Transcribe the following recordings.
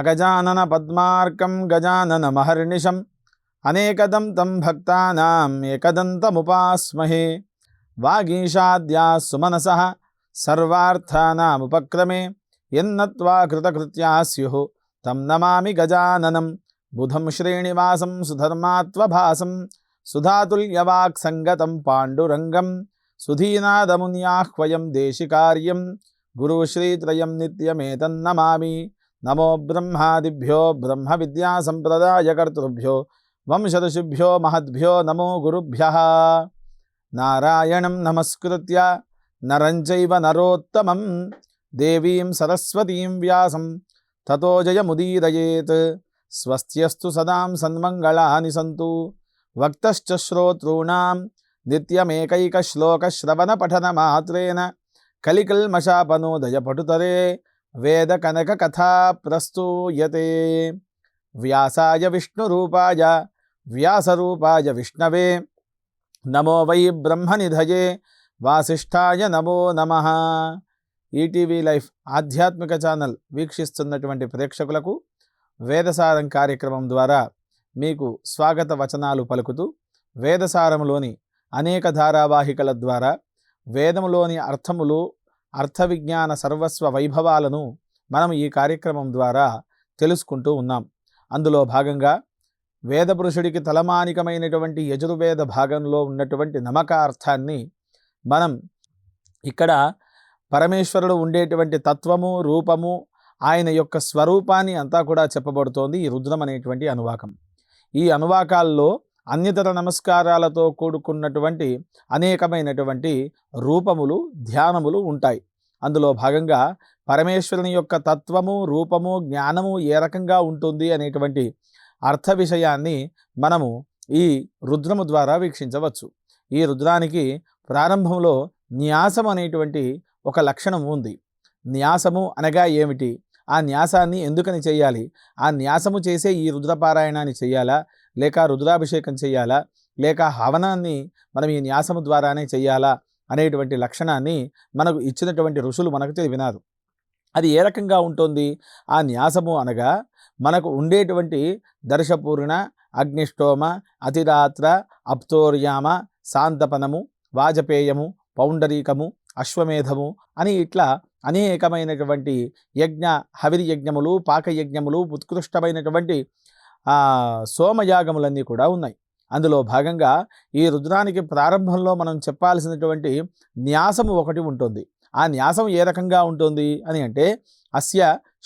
అగజానన పద్మార్కం గజానన మహర్నిశం అనేకదం తం భక్తానాం ఏకదంతముపాస్మహే. వాగీషాద్యా సుమనసః సర్వార్థానాముపక్రమే యన్నత్వా కృతకృత్యా స్యుః తం నమామి గజాననం. బుధం శ్రీనివాసం సుధర్మాత్వభాసం సుధాతుల్యవాక్ సంగతం పాండురంగం. సుధీనాదమున్యాహ్వయం దేశికార్యం గురుశ్రీత్రయం నిత్యమేతన్నమామి. నమో బ్రహ్మాదిభ్యో బ్రహ్మ విద్యా సంప్రదాయకర్తృభ్యో వంశఋషిభ్యో మహద్భ్యో నమో గురుభ్యః. నారాయణం నమస్కృత్య నరం చైవ నరోత్తమం దేవీం సరస్వతీం వ్యాసం తతో జయముదీరయేత్. స్వస్త్యస్తు సదాం సన్మంగళాని సంతు. వక్తశ్చ శ్రోతॄణాం నిత్యమేకైకశ్లోకశ్రవణ పఠన మాత్రేణ కలికల్మషాపనోదయ పటుతరే వేద కనక కథా ప్రస్తూయతే. వ్యాసాయ విష్ణురూపాయ వ్యాసరూపాయ విష్ణవే నమో వై బ్రహ్మనిధయే వాసిష్ఠాయ నమో నమః. ఈటీవీ లైఫ్ ఆధ్యాత్మిక ఛానల్ వీక్షిస్తున్నటువంటి ప్రేక్షకులకు వేదసారం కార్యక్రమం ద్వారా మీకు స్వాగత వచనాలు పలుకుతూ వేదసారములోని అనేక ధారావాహికల ద్వారా వేదములోని అర్థములు అర్థ విజ్ఞాన సర్వస్వ వైభవాలను మనం ఈ కార్యక్రమం ద్వారా తెలుసుకుంటూ ఉన్నాం. అందులో భాగంగా వేదపురుషుడికి తలమానికమైనటువంటి యజుర్వేద భాగంలో ఉన్నటువంటి నమకార్థాన్ని మనం ఇక్కడ పరమేశ్వరుడు ఉండేటువంటి తత్వము రూపము ఆయన యొక్క స్వరూపాన్ని అంతా కూడా చెప్పబడుతోంది ఈ రుద్రం అనేటువంటి అనువాకం. ఈ అనువాకాల్లో అన్యతర నమస్కారాలతో కూడుకున్నటువంటి అనేకమైనటువంటి రూపములు ధ్యానములు ఉంటాయి. అందులో భాగంగా పరమేశ్వరుని యొక్క తత్వము రూపము జ్ఞానము ఏ రకంగా ఉంటుంది అనేటువంటి అర్థ విషయాన్ని మనము ఈ రుద్రము ద్వారా వీక్షించవచ్చు. ఈ రుద్రానికి ప్రారంభంలో న్యాసం అనేటువంటి ఒక లక్షణం ఉంది. న్యాసము అనగా ఏమిటి, ఆ న్యాసాన్ని ఎందుకని చేయాలి, ఆ న్యాసము చేసే ఈ రుద్రపారాయణాన్ని చేయాలా లేక రుద్రాభిషేకం చేయాలా లేక హవనాన్ని మనం ఈ న్యాసము ద్వారానే చేయాలా అనేటువంటి లక్షణాన్ని మనకు ఇచ్చినటువంటి ఋషులు మనకు తెలిపినారు. అది ఏ రకంగా ఉంటుంది ఆ న్యాసము అనగా మనకు ఉండేటువంటి దర్శపూర్ణ అగ్నిష్టోమ అతిరాత్ర అప్తోర్యామ శాంతపనము వాజపేయము పౌండరీకము అశ్వమేధము అని ఇట్లా అనేకమైనటువంటి యజ్ఞ హవిరి యజ్ఞములు పాకయజ్ఞములు ఉత్కృష్టమైనటువంటి సోమయాగములన్నీ కూడా ఉన్నాయి. అందులో భాగంగా ఈ రుద్రానికి ప్రారంభంలో మనం చెప్పాల్సినటువంటి న్యాసము ఒకటి ఉంటుంది. ఆ న్యాసం ఏ రకంగా ఉంటుంది అని అంటే అస్య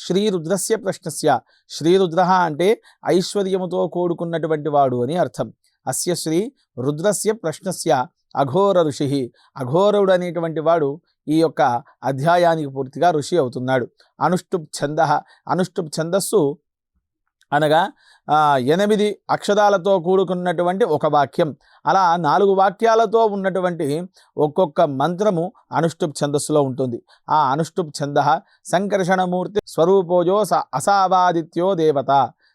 శ్రీరుద్రస్య ప్రశ్నస్య. శ్రీరుద్ర అంటే ఐశ్వర్యముతో కూడుకున్నటువంటి వాడు అని అర్థం. అస్య శ్రీ రుద్రస్య ప్రశ్నస్య అఘోర ఋషి. అఘోరుడు అనేటువంటి వాడు ఈ యొక్క అధ్యాయానికి పూర్తిగా ఋషి అవుతున్నాడు. అనుష్టుప్ ఛంద. అనుష్టుప్ ఛందస్సు అనగా 8 అక్షరాలతో కూడుకున్నటువంటి ఒక వాక్యం. అలా 4 వాక్యాలతో ఉన్నటువంటి ఒక్కొక్క మంత్రము అనుష్టుప్ ఛందస్సులో ఉంటుంది. ఆ అనుష్టుప్ ఛంద సంకర్షణమూర్తి స్వరూపోజో అసావాదిత్యో దేవత.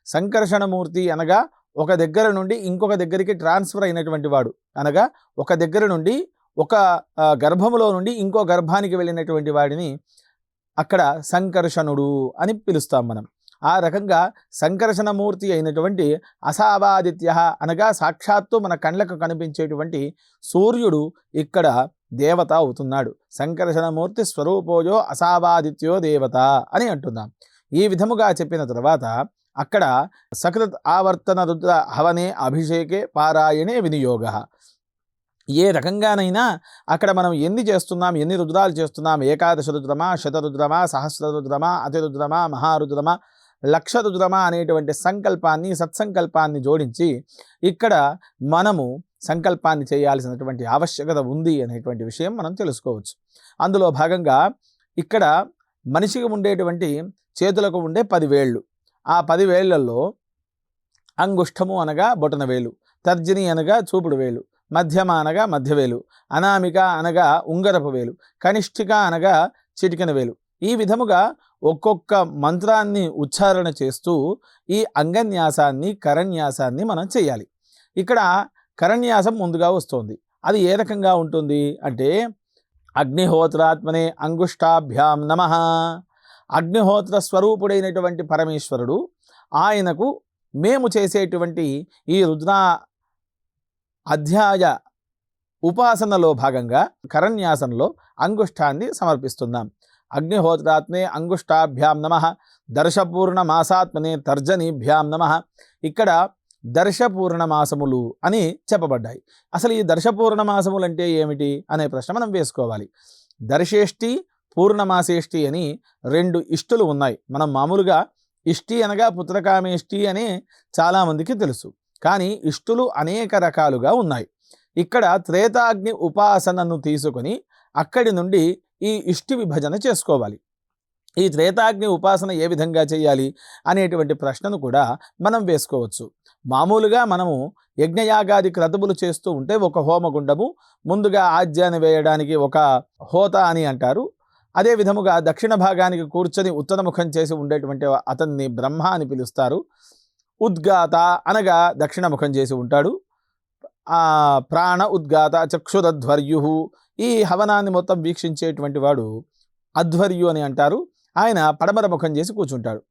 సంకర్షణమూర్తి అనగా ఒక దగ్గర నుండి ఇంకొక దగ్గరికి ట్రాన్స్ఫర్ అయినటువంటి వాడు, అనగా ఒక దగ్గర నుండి ఒక గర్భములో నుండి ఇంకో గర్భానికి వెళ్ళినటువంటి వాడిని అక్కడ సంకర్షణుడు అని పిలుస్తాం మనం. ఆ రకంగా సంకర్షణమూర్తి అయినటువంటి అసావాదిత్య అనగా సాక్షాత్తు మన కళ్ళకు కనిపించేటువంటి సూర్యుడు ఇక్కడ దేవత అవుతున్నాడు. సంకర్షణమూర్తి స్వరూపోజో అసావాదిత్యో దేవత అని అంటున్నాం. ఈ విధముగా చెప్పిన తర్వాత అక్కడ సకృత్ ఆవర్తన రుద్ర హవనే అభిషేకే పారాయణే వినియోగ. ఏ రకంగానైనా అక్కడ మనం ఎన్ని చేస్తున్నాం, ఎన్ని రుద్రాలు చేస్తున్నాం, ఏకాదశ రుద్రమా శతరుద్రమా సహస్ర రుద్రమా అతిరుద్రమా మహారుద్రమా లక్ష రుద్రమా అనేటువంటి సంకల్పాన్ని సత్సంకల్పాన్ని జోడించి ఇక్కడ మనము సంకల్పాన్ని చేయాల్సినటువంటి ఆవశ్యకత ఉంది అనేటువంటి విషయం మనం తెలుసుకోవచ్చు. అందులో భాగంగా ఇక్కడ మనిషికి ఉండేటువంటి చేతులకు ఉండే 10 వేళ్ళు. ఆ 10 వేళ్లలో అంగుష్టము అనగా బొటన వేలు, తర్జని అనగా చూపుడు వేలు, మధ్యమ అనగా మధ్యవేలు, అనామిక అనగా ఉంగరపు వేలు, కనిష్ఠిక అనగా చిటికెన వేలు. ఈ విధముగా ఒక్కొక్క మంత్రాన్ని ఉచ్చారణ చేస్తూ ఈ అంగన్యాసాన్ని కరన్యాసాన్ని మనం చేయాలి. ఇక్కడ కరన్యాసం ముందుగా వస్తుంది. అది ఏ రకంగా ఉంటుంది అంటే అగ్నిహోత్రాత్మనే అంగుష్టాభ్యాం నమః. అగ్నిహోత్ర స్వరూపుడైనటువంటి పరమేశ్వరుడు ఆయనకు మేము చేసేటువంటి ఈ రుద్ర అధ్యాయ ఉపాసనలో భాగంగా కరన్యాసంలో అంగుష్టాన్ని సమర్పిస్తున్నాం. అగ్నిహోత్రాత్మే అంగుష్టాభ్యాం నమః, దర్శపూర్ణ మాసాత్మనే తర్జనీభ్యాం నమః. ఇక్కడ దర్శపూర్ణ మాసములు అని చెప్పబడ్డాయి. అసలు ఈ దర్శపూర్ణ మాసములు అంటే ఏమిటి అనే ప్రశ్న మనం వేసుకోవాలి. దర్శేష్టి, పూర్ణమాసేష్టి అని 2 ఇష్టులు ఉన్నాయి. మనం మామూలుగా ఇష్టి అనగా పుత్రకామేష్టి అని చాలామందికి తెలుసు. కానీ ఇష్టులు అనేక రకాలుగా ఉన్నాయి. ఇక్కడ త్రేతాగ్ని ఉపాసనను తీసుకొని అక్కడి నుండి ఈ ఇష్టి విభజన చేసుకోవాలి. ఈ త్రేతాగ్ని ఉపాసన ఏ విధంగా చేయాలి అనేటువంటి ప్రశ్నను కూడా మనం వేసుకోవచ్చు. మామూలుగా మనము యజ్ఞయాగాది క్రతువులు చేస్తూ ఉంటే ఒక హోమగుండము, ముందుగా ఆజ్యాన్ని వేయడానికి ఒక హోత అని అంటారు. అదే విధముగా దక్షిణ భాగానికి కూర్చొని ఉత్తరముఖం చేసి ఉండేటువంటి అతన్ని బ్రహ్మ అని పిలుస్తారు. ఉద్గాత అనగా దక్షిణముఖం చేసి ఉంటాడు. ప్రాణ ఉద్గాత చక్షురధ్వర్యు, ఈ హవనాన్ని మొత్తం వీక్షించేటువంటి వాడు అధ్వర్యు అని అంటారు. ఆయన పడమర ముఖం చేసి కూర్చుంటాడు.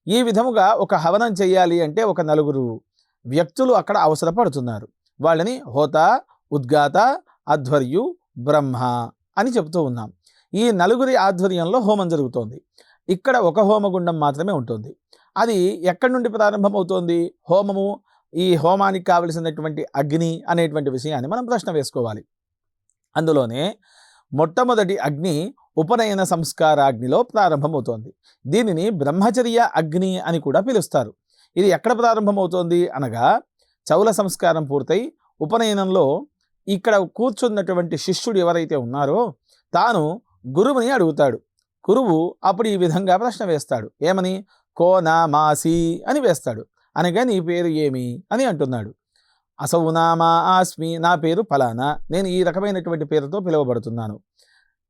ఈ విధముగా ఒక హవనం చేయాలి అంటే ఒక 4 వ్యక్తులు అక్కడ అవసరపడుతున్నారు. వాళ్ళని హోత, ఉద్గాత, అధ్వర్యు, బ్రహ్మ అని చెప్తూ ఉన్నాం. ఈ 4 ఆధ్వర్యంలో హోమం జరుగుతోంది. ఇక్కడ ఒక హోమగుండం మాత్రమే ఉంటుంది. అది ఎక్కడి నుండి ప్రారంభమవుతోంది హోమము? ఈ హోమానికి కావలసినటువంటి అగ్ని అనేటువంటి విషయాన్ని మనం ప్రశ్న వేసుకోవాలి. అందులోనే మొట్టమొదటి అగ్ని ఉపనయన సంస్కారాగ్నిలో ప్రారంభమవుతోంది. దీనిని బ్రహ్మచర్య అగ్ని అని కూడా పిలుస్తారు. ఇది ఎక్కడ ప్రారంభమవుతోంది అనగా చౌల సంస్కారం పూర్తయి ఉపనయనంలో ఇక్కడ కూర్చున్నటువంటి శిష్యుడు ఎవరైతే ఉన్నారో తాను గురువుని అడుగుతాడు. గురువు అప్పుడు ఈ విధంగా ప్రశ్న వేస్తాడు. ఏమని? కో నా మాసి అని వేస్తాడు. అనగా నీ పేరు ఏమి అని అంటున్నాడు. అసౌనామా ఆస్మి, నా పేరు ఫలానా, నేను ఈ రకమైనటువంటి పేరుతో పిలువబడుతున్నాను.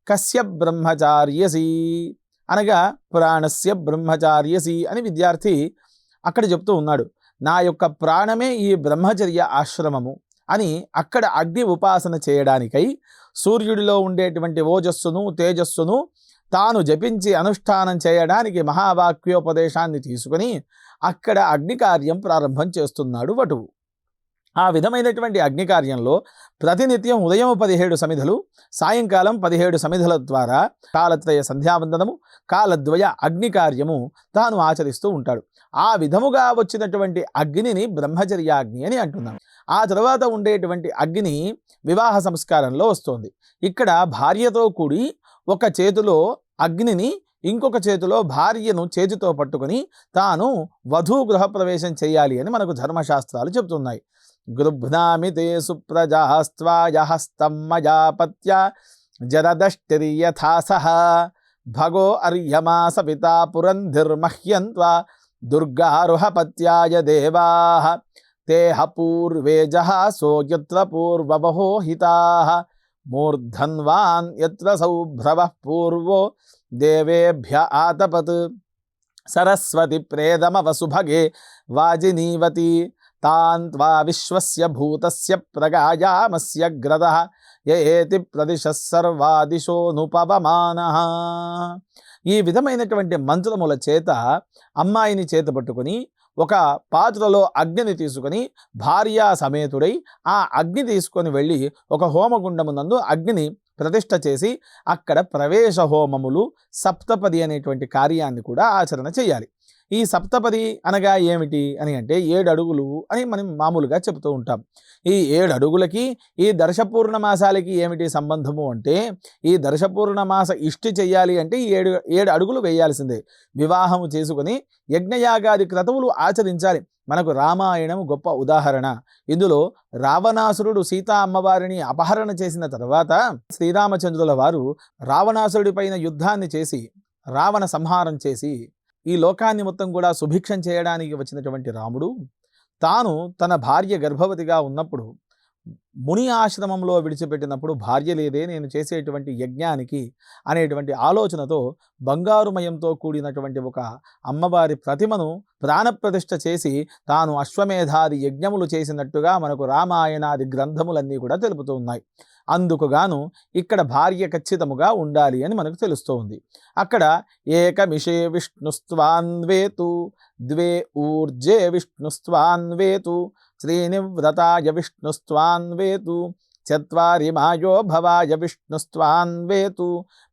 కస్య బ్రహ్మచార్యసి అనగా ప్రాణస్య బ్రహ్మచార్యసి అని విద్యార్థి అక్కడ చెప్తూ ఉన్నాడు. నా యొక్క ప్రాణమే ఈ బ్రహ్మచర్య ఆశ్రమము అని అక్కడ అగ్ని ఉపాసన చేయడానికై సూర్యుడిలో ఉండేటువంటి ఓజస్సును తేజస్సును తాను జపించి అనుష్ఠానం చేయడానికి మహావాక్యోపదేశాన్ని తీసుకుని అక్కడ అగ్ని కార్యం ప్రారంభం చేస్తున్నాడు వటువు. ఆ విధమైనటువంటి అగ్ని కార్యంలో ప్రతినిత్యం ఉదయం 17 సమిధలు, సాయంకాలం 17 సమిధల ద్వారా కాలత్రయ సంధ్యావందనము, కాలద్వయ అగ్ని కార్యము తాను ఆచరిస్తూ ఉంటాడు. ఆ విధముగా వచ్చినటువంటి అగ్నిని బ్రహ్మచర్యాగ్ని అని అంటున్నాం. ఆ తర్వాత ఉండేటువంటి అగ్ని వివాహ సంస్కారంలో వస్తుంది. ఇక్కడ భార్యతో కూడి ఒక చేతిలో అగ్నిని, ఇంకొక చేతిలో భార్యను చేతితో పట్టుకొని తాను వధూ గృహప్రవేశం చేయాలి అని మనకు ధర్మశాస్త్రాలు చెబుతున్నాయి. గృభ్నామి తే సుప్రజాస్త్వాయహస్తం మయాపత్య జరదష్టిర్యథాసహ భగో అర్యమా సపితా పురంధిర్మహ్యంత్వా దుర్గారుహపత్యాయ దేవాః తేహ పూర్వే జహాసో యత్ర పూర్వవహో హితాః మూర్ధన్వాన్ యత్ర సౌభ్రవః పూర్వో దేవేభ్య ఆతపత్ సరస్వతి ప్రేదమవసుభగే వాజినీవతి తాన్ త్వా విశ్వస్య భూతస్య ప్రగాయామస్య గ్రదః యేతి ప్రదిశః సర్వాదిశోనుపవమానః. ఈ విధమైనటువంటి మంత్రముల చేత అమ్మాయిని చేత పట్టుకొని ఒక పాత్రలో అగ్నిని తీసుకొని భార్యా సమేతుడై ఆ అగ్ని తీసుకొని వెళ్ళి ఒక హోమగుండమునందు అగ్నిని ప్రతిష్ఠ చేసి అక్కడ ప్రవేశ హోమములు, సప్తపది అనేటువంటి కార్యాన్ని కూడా ఆచరణ చేయాలి. ఈ సప్తపది అనగా ఏమిటి అని అంటే 7 అడుగులు అని మనం మామూలుగా చెబుతూ ఉంటాం. ఈ 7 అడుగులకి ఈ దర్శపూర్ణమాసాలకి ఏమిటి సంబంధము అంటే, ఈ దర్శపూర్ణమాస ఇష్టి చెయ్యాలి అంటే 7 అడుగులు వేయాల్సిందే. వివాహము చేసుకుని యజ్ఞయాగాది క్రతువులు ఆచరించాలి. మనకు రామాయణం గొప్ప ఉదాహరణ. ఇందులో రావణాసురుడు సీతా అమ్మవారిని అపహరణ చేసిన తర్వాత శ్రీరామచంద్రుల వారు రావణాసురుడి పైన యుద్ధాన్ని చేసి రావణ సంహారం చేసి ఈ లోకాన్ని మొత్తం కూడా సుభిక్షం చేయడానికి వచ్చినటువంటి రాముడు తాను తన భార్య గర్భవతిగా ఉన్నప్పుడు ముని ఆశ్రమంలో విడిచిపెట్టినప్పుడు భార్య లేదే నేను చేసేటువంటి యజ్ఞానికి అనేటువంటి ఆలోచనతో బంగారుమయంతో కూడినటువంటి ఒక అమ్మవారి ప్రతిమను ప్రాణప్రతిష్ఠ చేసి తాను అశ్వమేధాది యజ్ఞములు చేసినట్టుగా మనకు రామాయణాది గ్రంథములన్నీ కూడా తెలుపుతూ ఉన్నాయి. అందుకుగాను ఇక్కడ భార్య ఖచ్చితముగా ఉండాలి అని మనకు తెలుస్తూ ఉంది. అక్కడ ఏకమిషే విష్ణుస్త్వాన్వేతు ద్వే ఊర్జే విష్ణుస్త్వాన్వేతు శ్రీనివ్రతాయ విష్ణుస్త్వాన్వేతు చత్వారి మాయో భవాయ విష్ణుస్త్వాన్వేతు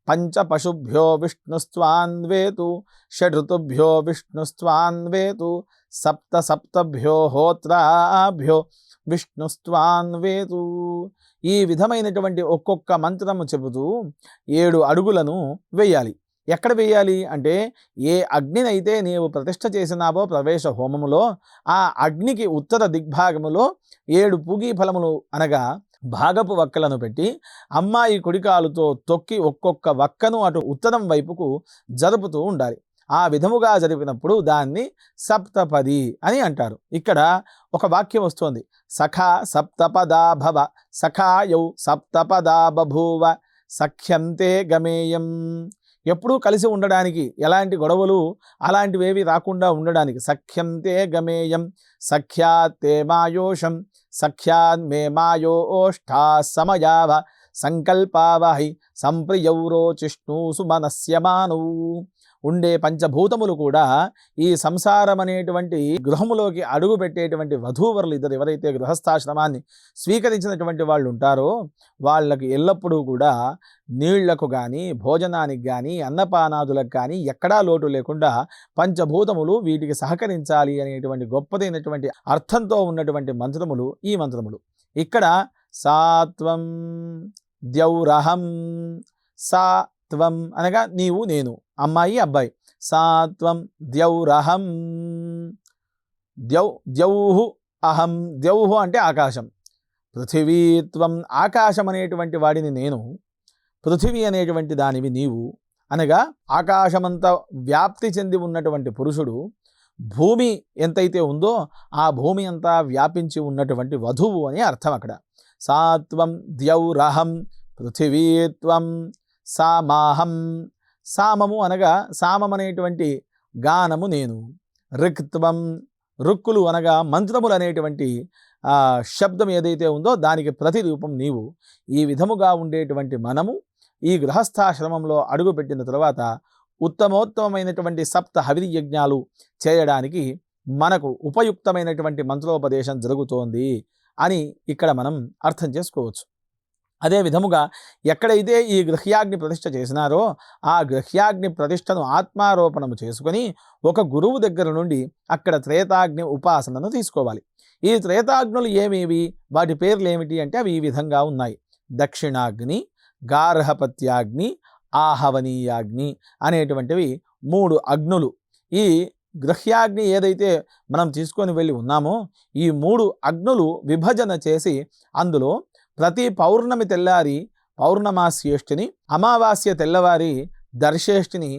పంచపశుభ్యో విష్ణుస్త్వాన్వేతు షడ్ఋతుభ్యో విష్ణుస్త్వాన్వేతు సప్తభ్యో హోత్రాభ్యో విష్ణుస్త్వాన్వేతు. ఈ విధమైనటువంటి ఒక్కొక్క మంత్రము చెబుతూ 7 అడుగులను వేయాలి. ఎక్కడ వేయాలి అంటే ఏ అగ్నినైతే నీవు ప్రతిష్ఠ చేసినావో ప్రవేశ హోమములో ఆ అగ్నికి ఉత్తర దిగ్భాగములో 7 పూగీ ఫలములు అనగా భాగపు వక్కలను పెట్టి అమ్మాయి కుడికాలుతో తొక్కి ఒక్కొక్క వక్కను అటు ఉత్తరం వైపుకు జరుపుతూ ఉండాలి. ఆ విధముగా జరిపినప్పుడు దాన్ని సప్తపది అని అంటారు. ఇక్కడ ఒక వాక్యం వస్తోంది, సఖా సప్తపదా భవ సఖాయౌ సప్తపదా బభూవ సఖ్యంతే గమేయం. ఎప్పుడూ కలిసి ఉండడానికి, ఎలాంటి గొడవలు అలాంటివేవి రాకుండా ఉండడానికి సఖ్యంతే గమేయం సఖ్యాతే మాయోషం సఖ్యాన్మే మాయోష్టా సమయావ సంకల్పావహి సంప్రియౌరోచిష్ణూసు మనస్యమానౌ. ఉండే పంచభూతములు కూడా ఈ సంసారం అనేటువంటి గృహములోకి అడుగు పెట్టేటువంటి వధూవరులు ఇద్దరు ఎవరైతే గృహస్థాశ్రమాన్ని స్వీకరించినటువంటి వాళ్ళు ఉంటారో వాళ్ళకి ఎల్లప్పుడూ కూడా నీళ్లకు కానీ భోజనానికి కానీ అన్నపానాదులకు కానీ ఎక్కడా లోటు లేకుండా పంచభూతములు వీటికి సహకరించాలి అనేటువంటి గొప్పదైనటువంటి అర్థంతో ఉన్నటువంటి మంత్రములు ఈ మంత్రములు. ఇక్కడ సాత్వం ద్యౌరహం, సాత్వం అనగా నీవు నేను, అమ్మాయి అబ్బాయి, సాత్వం ద్యౌరహం, ద్యౌహు అహం, ద్యౌహు అంటే ఆకాశం, పృథివీత్వం ఆకాశం అనేటువంటి వాడిని నేను, పృథివీ అనేటువంటి దానివి నీవు అనగా ఆకాశమంతా వ్యాప్తి చెంది ఉన్నటువంటి పురుషుడు, భూమి ఎంతైతే ఉందో ఆ భూమి అంతా వ్యాపించి ఉన్నటువంటి వధువు అని అర్థం. అక్కడ సాత్వం ద్యౌరహం పృథివీత్వం సామాహం, సామము అనగా సామం అనేటువంటి గానము నేను, రిక్త్వం రుక్కులు అనగా మంత్రములు అనేటువంటి శబ్దం ఏదైతే ఉందో దానికి ప్రతిరూపం నీవు. ఈ విధముగా ఉండేటువంటి మనము ఈ గృహస్థాశ్రమంలో అడుగుపెట్టిన తర్వాత ఉత్తమోత్తమైనటువంటి సప్త హవిరి యజ్ఞాలు చేయడానికి మనకు ఉపయుక్తమైనటువంటి మంత్రోపదేశం జరుగుతోంది అని ఇక్కడ మనం అర్థం చేసుకోవచ్చు. అదే విధముగా ఎక్కడైతే ఈ గృహ్యాగ్ని ప్రతిష్ఠ చేసినారో ఆ గృహ్యాగ్ని ప్రతిష్టను ఆత్మారోపణము చేసుకొని ఒక గురువు దగ్గర నుండి అక్కడ త్రేతాగ్ని ఉపాసనను తీసుకోవాలి. ఈ త్రేతాగ్నులు ఏమేవి, వాటి పేర్లు ఏమిటి అంటే అవి ఈ విధంగా ఉన్నాయి. దక్షిణాగ్ని, గార్హపత్యాగ్ని, ఆహవనీయాగ్ని అనేటువంటివి 3 అగ్నులు. ఈ గృహ్యాగ్ని ఏదైతే మనం తీసుకొని వెళ్ళి ఉన్నామో ఈ 3 అగ్నులు విభజన చేసి అందులో ప్రతి పౌర్ణమి తెల్లారి పౌర్ణమాస్యేష్టిని, అమావాస్య తెల్లవారి దర్శేష్టిని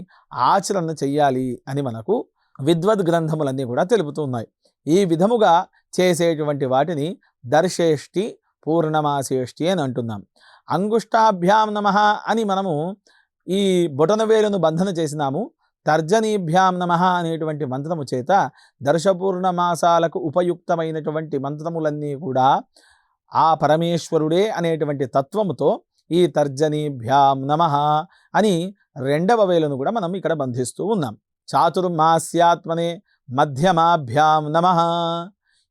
ఆచరణ చెయ్యాలి అని మనకు విద్వద్ గ్రంథములన్నీ కూడా తెలుపుతున్నాయి. ఈ విధముగా చేసేటువంటి వాటిని దర్శేష్టి, పూర్ణమాసేష్టి అని అంటున్నాం. అంగుష్టాభ్యాం నమః అని మనము ఈ బొటనవేలును బంధన చేసినాము. తర్జనీభ్యాం నమః అనేటువంటి మంత్రము చేత దర్శపూర్ణమాసాలకు ఉపయుక్తమైనటువంటి మంత్రములన్నీ కూడా ఆ పరమేశ్వరుడే అనేటువంటి తత్వముతో ఈ తర్జనీభ్యాం నమః అని 2వ వేలును కూడా మనం ఇక్కడ బంధిస్తూ ఉన్నాం. చాతుర్మాస్యాత్మనే మధ్యమాభ్యాం నమః.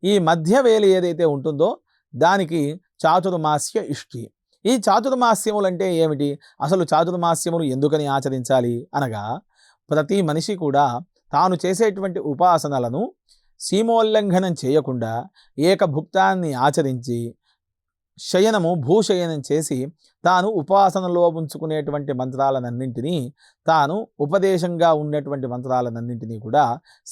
ఈ మధ్య వేలు ఏదైతే ఉంటుందో దానికి చాతుర్మాస్య ఇష్టి. ఈ చాతుర్మాస్యములు అంటే ఏమిటి, అసలు చాతుర్మాస్యములు ఎందుకని ఆచరించాలి అనగా ప్రతి మనిషి కూడా తాను చేసేటువంటి ఉపాసనలను సీమోల్లంఘనం చేయకుండా ఏకభుక్తాన్ని ఆచరించి శయనము భూశయనం చేసి తాను ఉపాసనలో ఉంచుకునేటువంటి మంత్రాలనన్నింటినీ, తాను ఉపదేశంగా ఉన్నటువంటి మంత్రాలనన్నింటినీ కూడా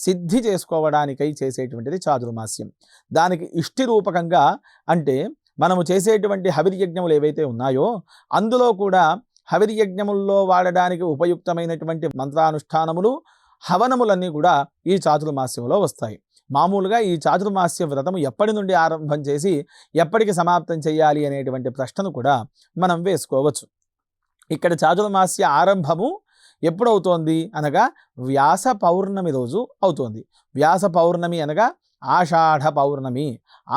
సిద్ధి చేసుకోవడానికై చేసేటువంటిది చాతుర్మాస్యం. దానికి ఇష్టి రూపకంగా అంటే మనము చేసేటువంటి హవిర్యజ్ఞములు ఏవైతే ఉన్నాయో అందులో కూడా హవిర్యజ్ఞముల్లో వాడడానికి ఉపయుక్తమైనటువంటి మంత్రానుష్ఠానములు, హవనములన్నీ కూడా ఈ చాతుర్మాస్యంలో వస్తాయి. మామూలుగా ఈ చాతుర్మాస్య వ్రతము ఎప్పటి నుండి ఆరంభం చేసి ఎప్పటికి సమాప్తం చేయాలి అనేటువంటి ప్రశ్నను కూడా మనం వేసుకోవచ్చు. ఇక్కడ చాతుర్మాస్య ఆరంభము ఎప్పుడవుతోంది అనగా వ్యాస పౌర్ణమి రోజు అవుతోంది. వ్యాస పౌర్ణమి అనగా ఆషాఢ పౌర్ణమి.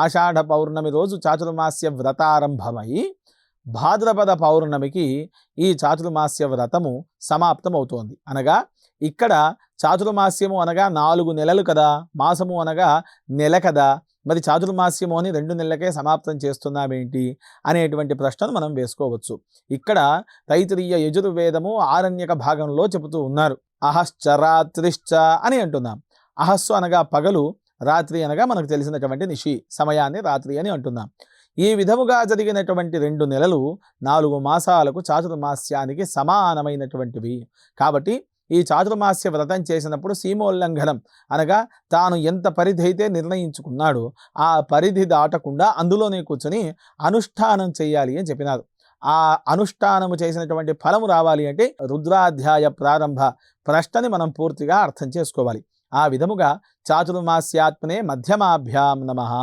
ఆషాఢ పౌర్ణమి రోజు చాతుర్మాస్య వ్రతారంభమై భాద్రపద పౌర్ణమికి ఈ చాతుర్మాస్య వ్రతము సమాప్తం అవుతోంది. అనగా ఇక్కడ చాతుర్మాస్యము అనగా 4 నెలలు కదా, మాసము అనగా నెల కదా, మరి చాతుర్మాస్యము అని 2 నెలలకే సమాప్తం చేస్తున్నామేంటి అనేటువంటి ప్రశ్నను మనం వేసుకోవచ్చు. ఇక్కడ తైత్తిరీయ యజుర్వేదము ఆరణ్యక భాగంలో చెబుతూ ఉన్నారు. అహశ్చ రాత్రిశ్చ అని అంటున్నాం. అహస్సు అనగా పగలు, రాత్రి అనగా మనకు తెలిసినటువంటి నిషి సమయాన్ని రాత్రి అని అంటున్నాం. ఈ విధముగా జరిగినటువంటి 2 నెలలు 4 మాసాలకు చాతుర్మాస్యానికి సమానమైనటువంటివి. కాబట్టి ఈ చాతుర్మాస్య వ్రతం చేసినప్పుడు సీమోల్లంఘనం అనగా తాను ఎంత పరిధి అయితే నిర్ణయించుకున్నాడో ఆ పరిధి దాటకుండా అందులోనే కూర్చొని అనుష్ఠానం చేయాలి అని చెప్పినారు. ఆ అనుష్ఠానము చేసినటువంటి ఫలము రావాలి అంటే రుద్రాధ్యాయ ప్రారంభ ప్రశ్నని మనం పూర్తిగా అర్థం చేసుకోవాలి. ఆ విధముగా చాతుర్మాస్యాత్మనే మధ్యమాభ్యాం నమః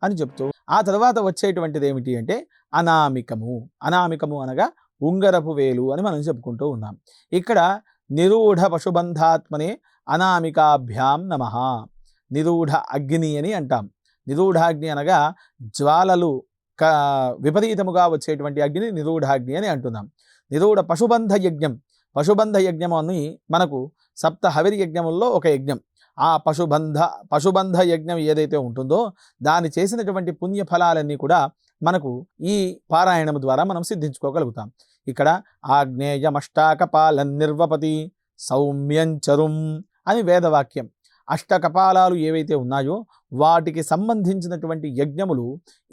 అని చెప్తూ ఆ తర్వాత వచ్చేటువంటిది ఏమిటి అంటే అనామికము. అనామికము అనగా ఉంగరపు వేలు అని మనం చెప్పుకుంటూ ఉన్నాం. ఇక్కడ నిరూఢ పశుబంధాత్మనే అనామికాభ్యాం నమః. నిరూఢ అగ్ని అని అంటాం. నిరూఢాగ్ని అనగా జ్వాలలు విపరీతముగా వచ్చేటువంటి అగ్ని నిరూఢాగ్ని అని అంటున్నాం. నిరూఢ పశుబంధ యజ్ఞం. పశుబంధ యజ్ఞం అని మనకు సప్త హవిరి యజ్ఞముల్లో ఒక యజ్ఞం. ఆ పశుబంధ యజ్ఞం ఏదైతే ఉంటుందో దాన్ని చేసినటువంటి పుణ్యఫలాలన్నీ కూడా మనకు ఈ పారాయణం ద్వారా మనం సిద్ధించుకోగలుగుతాం. ఇక్కడ ఆగ్నేయమష్టాకపాలం నిర్వపతి సౌమ్యంచరుం అని వేదవాక్యం. అష్టకపాలాలు ఏవైతే ఉన్నాయో వాటికి సంబంధించినటువంటి యజ్ఞములు,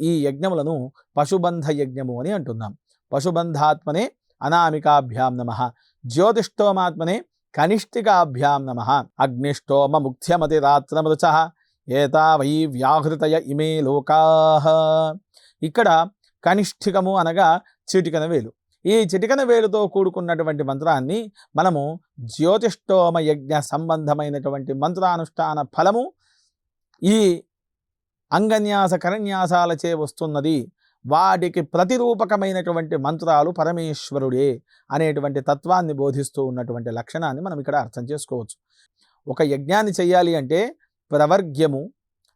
ఈ యజ్ఞములను పశుబంధ యజ్ఞము అని అంటున్నాం. పశుబంధాత్మనే అనామికాభ్యాం నమః. జ్యోతిష్టోమాత్మనే కనిష్ఠికాభ్యాం నమః. అగ్నిష్టోమ ముఖ్యమతి రాత్రమృచః ఏతా వై వ్యాహృతయ ఇమే లోకాః. ఇక్కడ కనిష్ఠికము అనగా చిటికన వేలు. ఈ చిటికన వేలుతో కూడుకున్నటువంటి మంత్రాన్ని మనము జ్యోతిష్టోమ యజ్ఞ సంబంధమైనటువంటి మంత్రానుష్ఠాన ఫలము ఈ అంగన్యాస కరన్యాసాలచే వస్తున్నది. వాటికి ప్రతిరూపకమైనటువంటి మంత్రాలు పరమేశ్వరుడే అనేటువంటి తత్వాన్ని బోధిస్తూ ఉన్నటువంటి లక్షణాన్ని మనం ఇక్కడ అర్థం చేసుకోవచ్చు. ఒక యజ్ఞాన్ని చెయ్యాలి అంటే ప్రవర్గ్యము,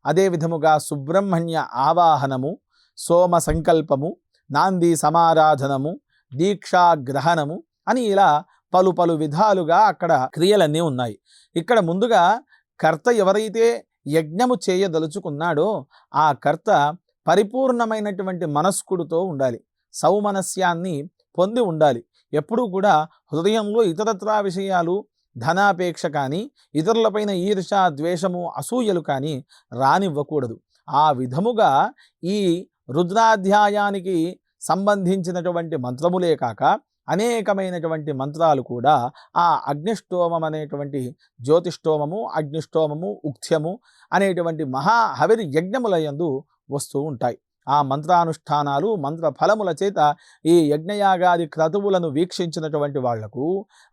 అదే విధముగా సుబ్రహ్మణ్య ఆవాహనము, సోమ సంకల్పము, నాంది సమారాధనము, దీక్షాగ్రహణము అని ఇలా పలు పలు విధాలుగా అక్కడ క్రియలన్నీ ఉన్నాయి. ఇక్కడ ముందుగా కర్త ఎవరైతే యజ్ఞము చేయదలుచుకున్నాడో ఆ కర్త పరిపూర్ణమైనటువంటి మనస్కుడితో ఉండాలి. సౌమనస్యాన్ని పొంది ఉండాలి. ఎప్పుడూ కూడా హృదయంలో ఇతరత్రా విషయాలు, ధనాపేక్ష కానీ, ఇతరులపైన ఈర్ష, ద్వేషము, అసూయలు కానీ రానివ్వకూడదు. ఆ విధముగా ఈ రుద్రాధ్యాయానికి సంబంధించినటువంటి మంత్రములే కాక అనేకమైనటువంటి మంత్రాలు కూడా ఆ అగ్నిష్టోమం అనేటువంటి జ్యోతిష్టోమము, అగ్నిష్టోమము, ఉక్త్యము అనేటువంటి మహాహవిరి యజ్ఞములయందు వస్తూ ఉంటాయి. ఆ మంత్రానుష్ఠానాలు, మంత్ర ఫలముల చేత ఈ యజ్ఞయాగాది క్రతువులను వీక్షించినటువంటి వాళ్లకు,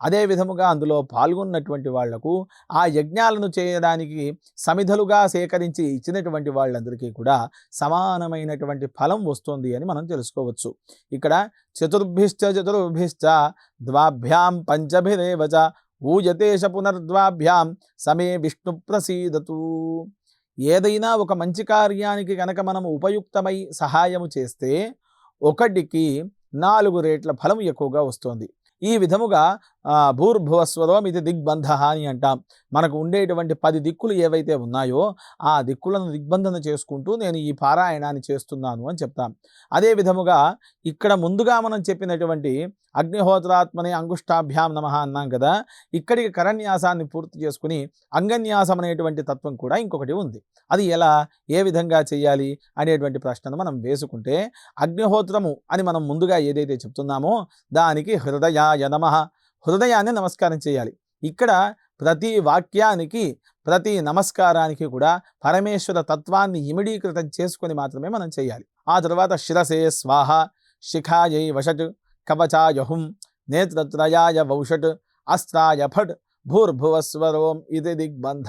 అదే విధముగా అందులో పాల్గొన్నటువంటి వాళ్లకు, ఆ యజ్ఞాలను చేయడానికి సమిధలుగా సేకరించి ఇచ్చినటువంటి వాళ్ళందరికీ కూడా సమానమైనటువంటి ఫలం వస్తుంది అని మనం తెలుసుకోవచ్చు. ఇక్కడ చతుర్భిశ్చ ద్వాభ్యాం పంచభిరేవచ ఊయతేష పునర్ద్వాభ్యాం సమే విష్ణు ప్రసీదతు. ఏదైనా ఒక మంచి కార్యానికి కనుక మనం ఉపయుక్తమై సహాయము చేస్తే ఒకటికి 4 రెట్ల ఫలం ఎక్కువగా వస్తుంది. ఈ విధముగా భూర్భువస్వరం ఇది దిగ్బంధ అని అంటాం. మనకు ఉండేటువంటి 10 దిక్కులు ఏవైతే ఉన్నాయో ఆ దిక్కులను దిగ్బంధన చేసుకుంటూ నేను ఈ పారాయణాన్ని చేస్తున్నాను అని చెప్తాం. అదే విధముగా ఇక్కడ ముందుగా మనం చెప్పినటువంటి అగ్నిహోత్రాత్మనే అంగుష్టాభ్యాం నమః అన్నాం కదా. ఇక్కడికి కరన్యాసాన్ని పూర్తి చేసుకుని అంగన్యాసం అనేటువంటి తత్వం కూడా ఇంకొకటి ఉంది. అది ఎలా, ఏ విధంగా చేయాలి అనేటువంటి ప్రశ్నను మనం వేసుకుంటే, అగ్నిహోత్రము అని మనం ముందుగా ఏదైతే చెప్తున్నామో దానికి హృదయాయ నమః, హృదయాన్ని నమస్కారం చేయాలి. ఇక్కడ ప్రతి వాక్యానికి, ప్రతి నమస్కారానికి కూడా పరమేశ్వర తత్వాన్ని ఇమిడీకృతం చేసుకొని మాత్రమే మనం చేయాలి. ఆ తర్వాత శిరసే స్వాహ, శిఖాయై వషట్, కవచాయ హుం, నేత్రత్రయాయ వౌషట్, అస్త్రాయ ఫట్, భూర్భువస్వరోం ఇది దిగ్బంధ.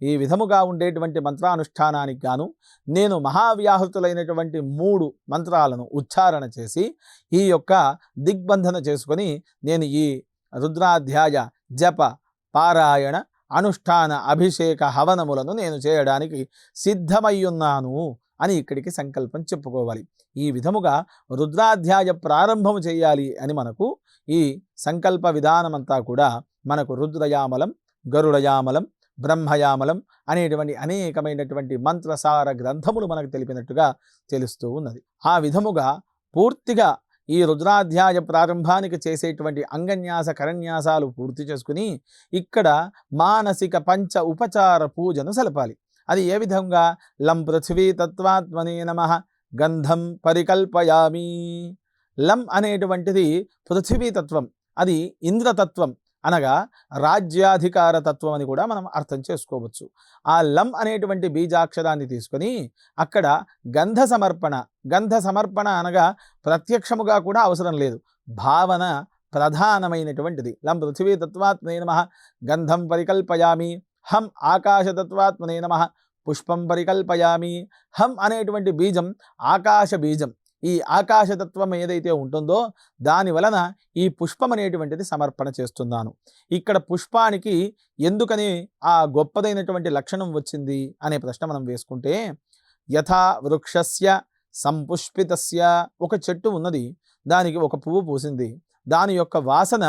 ఈ విధముగా ఉండేటువంటి మంత్రానుష్ఠానానికి గాను నేను మహావ్యాహృతులైనటువంటి 3 మంత్రాలను ఉచ్చారణ చేసి ఈ యొక్క దిగ్బంధన చేసుకొని నేను ఈ రుద్రాధ్యాయ జప పారాయణ అనుష్ఠాన అభిషేక హవనములను నేను చేయడానికి సిద్ధమయ్యున్నాను అని ఇక్కడికి సంకల్పం చెప్పుకోవాలి. ఈ విధముగా రుద్రాధ్యాయ ప్రారంభము చేయాలి అని మనకు ఈ సంకల్ప విధానమంతా కూడా మనకు రుద్రయామలం, గరుడయామలం, బ్రహ్మయామలం అనేటువంటి అనేకమైనటువంటి మంత్రసార గ్రంథములు మనకు తెలిపినట్టుగా తెలుస్తూ ఉన్నది. ఆ విధముగా పూర్తిగా ఈ రుద్రాధ్యాయ ప్రారంభానికి చేసేటువంటి అంగన్యాస కరన్యాసాలు పూర్తి చేసుకుని ఇక్కడ మానసిక పంచ ఉపచార పూజను సలపాలి. అది ఏ విధంగా? లం పృథివీ తత్వాత్మనే నమః గంధం పరికల్పయామి. లం అనేటువంటిది పృథివీ తత్వం, అది ఇంద్రతత్వం అనగా రాజ్యాధికార తత్వం అని కూడా మనం అర్థం చేసుకోవచ్చు. ఆ లం అనేటువంటి బీజాక్షరాన్ని తీసుకొని అక్కడ గంధ సమర్పణ అనగా ప్రత్యక్షముగా కూడా అవసరం లేదు, భావన ప్రధానమైనటువంటిది. లం పృథివీ తత్వాత్మనే నమః గంధం పరికల్పయామి. హం ఆకాశతత్వాత్మనే నమః పుష్పం పరికల్పయామి. హం అనేటువంటి బీజం ఆకాశ బీజం. ఈ ఆకాశతత్వం ఏదైతే ఉంటుందో దాని వలన ఈ పుష్పం అనేటువంటిది సమర్పణ చేస్తున్నాను. ఇక్కడ పుష్పానికి ఎందుకని ఆ గొప్పదైనటువంటి లక్షణం వచ్చింది అనే ప్రశ్న మనం వేసుకుంటే, యథా వృక్షస్య సంపుష్పితస్య, ఒక చెట్టు ఉన్నది, దానికి ఒక పువ్వు పూసింది, దాని యొక్క వాసన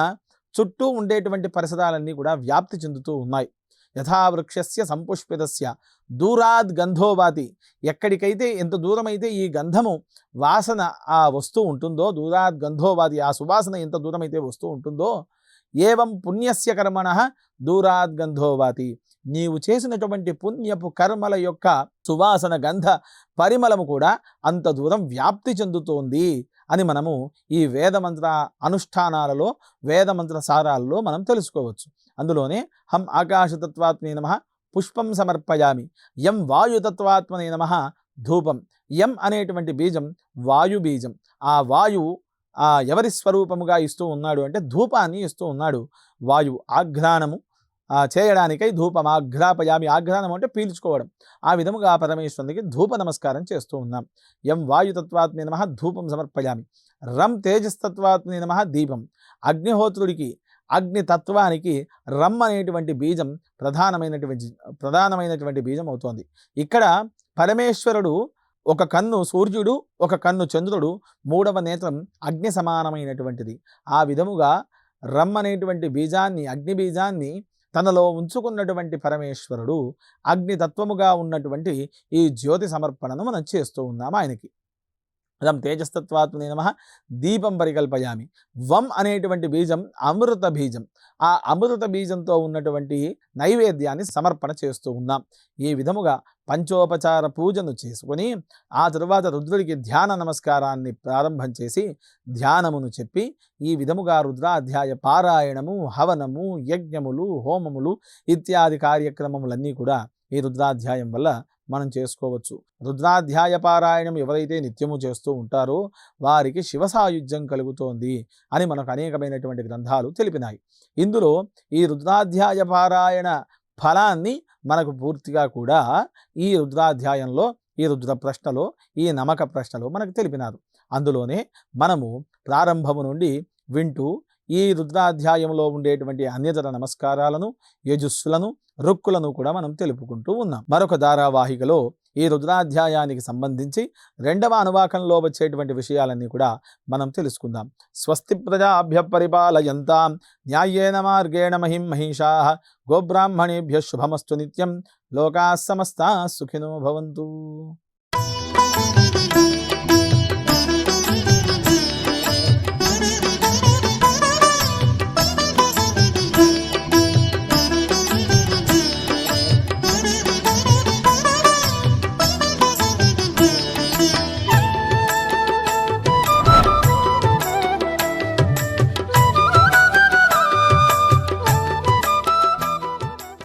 చుట్టూ ఉండేటువంటి పరిసరాలన్నీ కూడా వ్యాప్తి చెందుతూ ఉన్నాయి. యథా వృక్షస్య సంపుష్పితస్య దూరాద్ గంధోవాతి, ఎక్కడికైతే ఎంత దూరమైతే ఈ గంధము వాసన ఆ వస్తూ ఉంటుందో, దూరాద్ గంధోవాతి, ఆ సువాసన ఎంత దూరమైతే వస్తూ ఉంటుందో, ఏవం పుణ్యస్య కర్మణః దూరాద్ గంధోవాతి, నీవు చేసినటువంటి పుణ్యపు కర్మల యొక్క సువాసన గంధ పరిమళము కూడా అంత దూరం వ్యాప్తి చెందుతోంది అని మనము ఈ వేదమంత్ర అనుష్ఠానాలలో, వేదమంత్ర సారాలలో మనం తెలుసుకోవచ్చు. అందులోనే హం ఆకాశతత్వాత్మనే నమః పుష్పం సమర్పయామి, యం వాయుతత్వాత్మనే నమః ధూపం. యం అనేటువంటి బీజం వాయు బీజం. ఆ వాయువు ఎవరి స్వరూపముగా ఇస్తూ ఉన్నాడు అంటే ధూపాన్ని ఇస్తూ ఉన్నాడు. వాయువు ఆఘ్రానము చేయడానికై ధూపం ఆఘ్రాపయామి. ఆఘ్రానం అంటే పీల్చుకోవడం. ఆ విధముగా పరమేశ్వరునికి ధూప నమస్కారం చేస్తూ ఉన్నాం. యం వాయుతత్వాత్మనే నమః ధూపం సమర్పయామి. రం తేజస్తత్వాత్మనే నమః దీపం. అగ్నిహోత్రుడికి, అగ్నితత్వానికి రమ్ అనేటువంటి బీజం ప్రధానమైనటువంటి బీజం అవుతోంది. ఇక్కడ పరమేశ్వరుడు ఒక కన్ను సూర్యుడు, ఒక కన్ను చంద్రుడు, మూడవ నేత్రం అగ్ని సమానమైనటువంటిది. ఆ విధముగా రమ్ అనేటువంటి బీజాన్ని, అగ్ని బీజాన్ని తనలో ఉంచుకున్నటువంటి పరమేశ్వరుడు అగ్నితత్వముగా ఉన్నటువంటి ఈ జ్యోతి సమర్పణను మనం చేస్తూ ఉన్నాం ఆయనకి. రం తేజస్తత్వాత్మనే నమః దీపం పరికల్పయామి. వం అనేటువంటి బీజం అమృత బీజం. ఆ అమృత బీజంతో ఉన్నటువంటి నైవేద్యాన్ని సమర్పణ చేస్తూ ఉన్నాం. ఈ విధముగా పంచోపచార పూజను చేసుకొని ఆ తరువాత రుద్రుడికి ధ్యాన నమస్కారాన్ని ప్రారంభం చేసి ధ్యానమును చెప్పి ఈ విధముగా రుద్రాధ్యాయ పారాయణము, హవనము, యజ్ఞములు, హోమములు ఇత్యాది కార్యక్రమములన్నీ కూడా ఈ రుద్రాధ్యాయం వల్ల మనం చేసుకోవచ్చు. రుద్రాధ్యాయ పారాయణం ఎవరైతే నిత్యము చేస్తూ ఉంటారో వారికి శివసాయుధ్యం కలుగుతోంది అని మనకు అనేకమైనటువంటి గ్రంథాలు తెలిపినాయి. ఇందులో ఈ రుద్రాధ్యాయ పారాయణ ఫలాన్ని మనకు పూర్తిగా కూడా ఈ రుద్రాధ్యాయంలో, ఈ రుద్ర ప్రశ్నలో, ఈ నమక ప్రశ్నలో మనకు తెలిపినారు. అందులోనే మనము ప్రారంభము నుండి వింటూ ఈ రుద్రాధ్యాయంలో ఉండేటువంటి అన్యతర నమస్కారాలను, యజుస్సులను, రుక్కులను కూడా మనం తెలుపుకుంటూ ఉన్నాం. మరొక ధారావాహికలో ఈ రుద్రాధ్యాయానికి సంబంధించి రెండవ అనువాకంలో వచ్చేటువంటి విషయాలన్నీ కూడా మనం తెలుసుకుందాం. స్వస్తి ప్రజాభ్య పరిపాలయంతాం న్యాయేన మార్గేణ మహిం మహిషాః గోబ్రాహ్మణేభ్య శుభమస్తు నిత్యం. లోకాః సమస్తాః సుఖినో భవంతు.